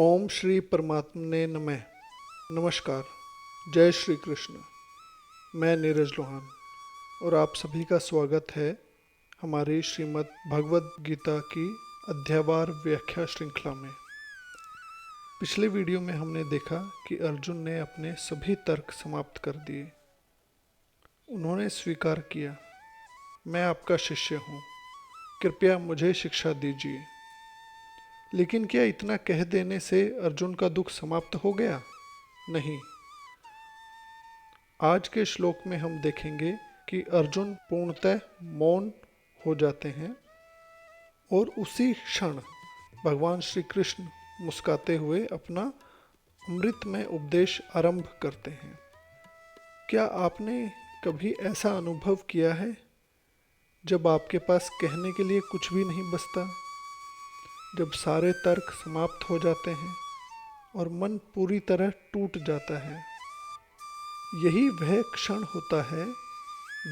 ओम श्री परमात्मने नमः। नमस्कार। जय श्री कृष्ण। मैं नीरज लोहान और आप सभी का स्वागत है हमारी श्रीमद् भगवद गीता की अध्यायवार व्याख्या श्रृंखला में। पिछले वीडियो में हमने देखा कि अर्जुन ने अपने सभी तर्क समाप्त कर दिए। उन्होंने स्वीकार किया, मैं आपका शिष्य हूँ, कृपया मुझे शिक्षा दीजिए। लेकिन क्या इतना कह देने से अर्जुन का दुख समाप्त हो गया? नहीं। आज के श्लोक में हम देखेंगे कि अर्जुन पूर्णतः मौन हो जाते हैं और उसी क्षण भगवान श्री कृष्ण मुस्काते हुए अपना अमृतमय उपदेश आरंभ करते हैं। क्या आपने कभी ऐसा अनुभव किया है जब आपके पास कहने के लिए कुछ भी नहीं बचता, जब सारे तर्क समाप्त हो जाते हैं और मन पूरी तरह टूट जाता है? यही वह क्षण होता है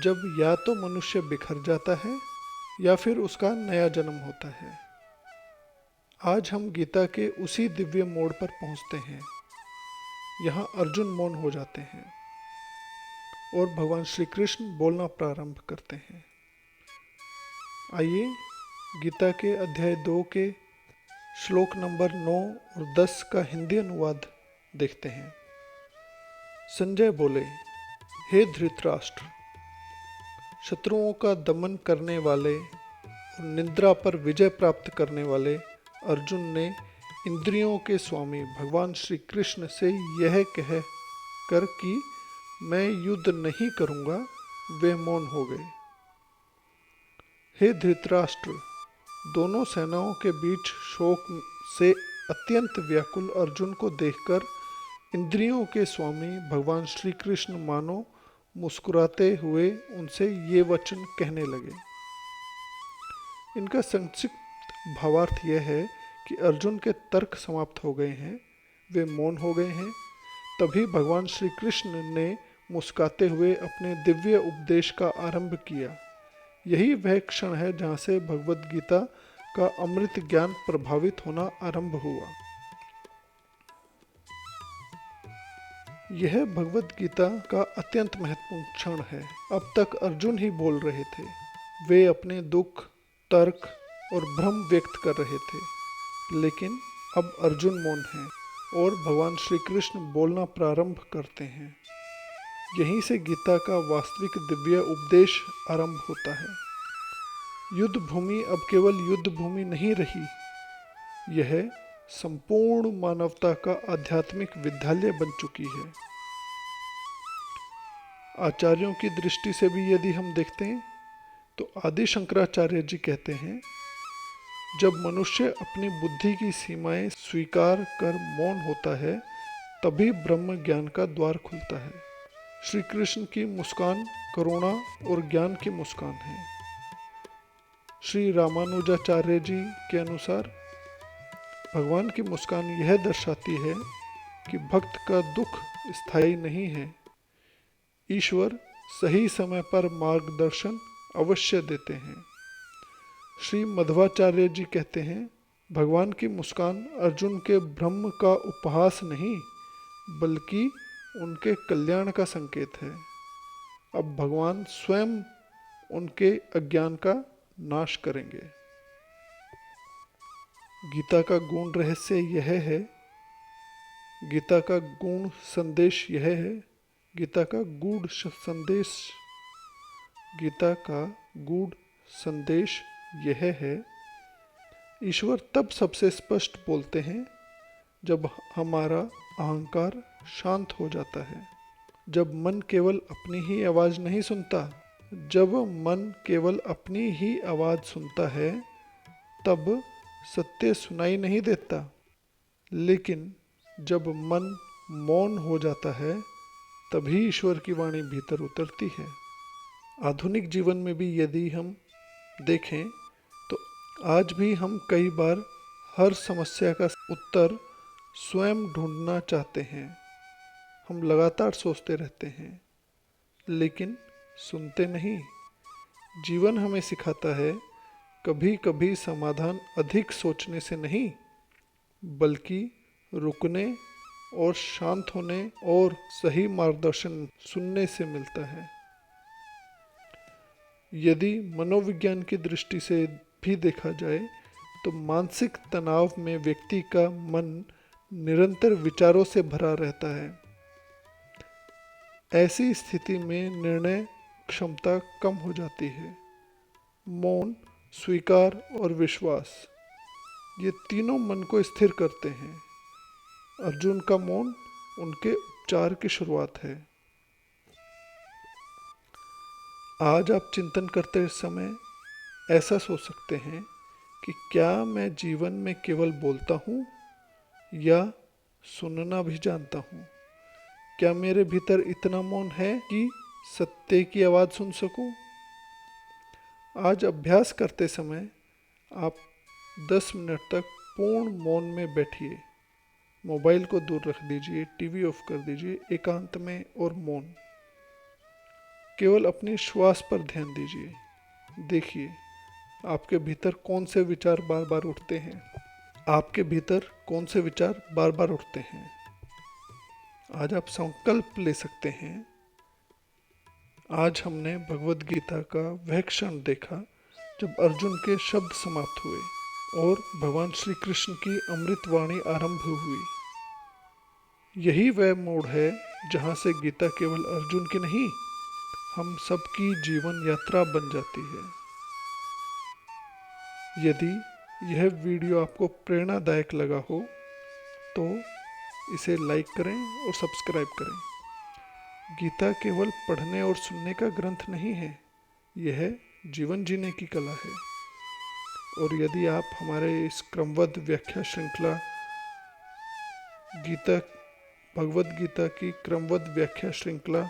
जब या तो मनुष्य बिखर जाता है या फिर उसका नया जन्म होता है। आज हम गीता के उसी दिव्य मोड़ पर पहुंचते हैं। यहाँ अर्जुन मौन हो जाते हैं और भगवान श्री कृष्ण बोलना प्रारंभ करते हैं। आइए गीता के अध्याय 2 के श्लोक नंबर 9 और 10 का हिंदी अनुवाद देखते हैं। संजय बोले, हे धृतराष्ट्र, शत्रुओं का दमन करने वाले और निद्रा पर विजय प्राप्त करने वाले अर्जुन ने इंद्रियों के स्वामी भगवान श्री कृष्ण से यह कह कर कि मैं युद्ध नहीं करूंगा, वे मौन हो गए। हे धृतराष्ट्र, दोनों सेनाओं के बीच शोक से अत्यंत व्याकुल अर्जुन को देखकर इंद्रियों के स्वामी भगवान श्री कृष्ण मानो मुस्कुराते हुए उनसे ये वचन कहने लगे। इनका संक्षिप्त भावार्थ यह है कि अर्जुन के तर्क समाप्त हो गए हैं, वे मौन हो गए हैं। तभी भगवान श्री कृष्ण ने मुस्कुराते हुए अपने दिव्य उपदेश का आरंभ किया। यही वह क्षण है जहाँ से भगवद गीता का अमृत ज्ञान प्रभावित होना आरंभ हुआ। यह भगवद गीता का अत्यंत महत्वपूर्ण क्षण है। अब तक अर्जुन ही बोल रहे थे। वे अपने दुख, तर्क और भ्रम व्यक्त कर रहे थे, लेकिन अब अर्जुन मौन है और भगवान श्री कृष्ण बोलना प्रारंभ करते हैं। यहीं से गीता का वास्तविक दिव्य उपदेश आरंभ होता है। युद्ध भूमि अब केवल युद्ध भूमि नहीं रही, यह संपूर्ण मानवता का आध्यात्मिक विद्यालय बन चुकी है। आचार्यों की दृष्टि से भी यदि हम देखते हैं तो आदि शंकराचार्य जी कहते हैं, जब मनुष्य अपनी बुद्धि की सीमाएं स्वीकार कर मौन होता है, तभी ब्रह्म ज्ञान का द्वार खुलता है। श्री कृष्ण की मुस्कान करुणा और ज्ञान की मुस्कान है। श्री रामानुजाचार्य जी के अनुसार भगवान की मुस्कान यह दर्शाती है कि भक्त का दुख स्थायी नहीं है। ईश्वर सही समय पर मार्गदर्शन अवश्य देते हैं। श्री मध्वाचार्य जी कहते हैं, भगवान की मुस्कान अर्जुन के ब्रह्म का उपहास नहीं, बल्कि उनके कल्याण का संकेत है। अब भगवान स्वयं उनके अज्ञान का नाश करेंगे। गीता का गूढ़ रहस्य यह है, गीता का गूढ़ संदेश यह है, गीता का गूढ़ संदेश गीता का गूढ़ संदेश यह है, ईश्वर तब सबसे स्पष्ट बोलते हैं जब हमारा अहंकार शांत हो जाता है। जब मन केवल अपनी ही आवाज़ नहीं सुनता, जब मन केवल अपनी ही आवाज़ सुनता है, तब सत्य सुनाई नहीं देता। लेकिन जब मन मौन हो जाता है, तभी ईश्वर की वाणी भीतर उतरती है। आधुनिक जीवन में भी यदि हम देखें तो आज भी हम कई बार हर समस्या का उत्तर स्वयं ढूंढना चाहते हैं। हम लगातार सोचते रहते हैं, लेकिन सुनते नहीं। जीवन हमें सिखाता है, कभी कभी समाधान अधिक सोचने से नहीं, बल्कि रुकने और शांत होने और सही मार्गदर्शन सुनने से मिलता है। यदि मनोविज्ञान की दृष्टि से भी देखा जाए तो मानसिक तनाव में व्यक्ति का मन निरंतर विचारों से भरा रहता है। ऐसी स्थिति में निर्णय क्षमता कम हो जाती है। मौन, स्वीकार और विश्वास, ये तीनों मन को स्थिर करते हैं। अर्जुन का मौन उनके उपचार की शुरुआत है। आज आप चिंतन करते समय ऐसा सोच सकते हैं कि क्या मैं जीवन में केवल बोलता हूँ या सुनना भी जानता हूँ? क्या मेरे भीतर इतना मौन है कि सत्य की आवाज़ सुन सकूं? आज अभ्यास करते समय आप 10 मिनट तक पूर्ण मौन में बैठिए। मोबाइल को दूर रख दीजिए, टीवी ऑफ कर दीजिए, एकांत में और मौन। केवल अपनी श्वास पर ध्यान दीजिए। देखिए आपके भीतर कौन से विचार बार बार उठते हैं। आपके भीतर कौन से विचार बार बार उठते हैं। आज आप संकल्प ले सकते हैं। आज हमने भगवद गीता का वह क्षण देखा जब अर्जुन के शब्द समाप्त हुए और भगवान श्री कृष्ण की अमृत वाणी आरंभ हुई। यही वह मोड़ है जहाँ से गीता केवल अर्जुन की नहीं, हम सबकी जीवन यात्रा बन जाती है। यदि यह वीडियो आपको प्रेरणादायक लगा हो तो इसे लाइक करें और सब्सक्राइब करें। गीता केवल पढ़ने और सुनने का ग्रंथ नहीं है, यह जीवन जीने की कला है। और यदि आप हमारे इस क्रमबद्ध व्याख्या श्रृंखला भगवद गीता की क्रमबद्ध व्याख्या श्रृंखला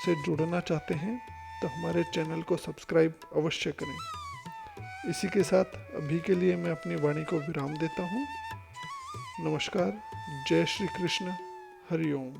से जुड़ना चाहते हैं तो हमारे चैनल को सब्सक्राइब अवश्य करें। इसी के साथ अभी के लिए मैं अपनी वाणी को विराम देता हूँ। नमस्कार, जय श्री कृष्ण, हरि ओम।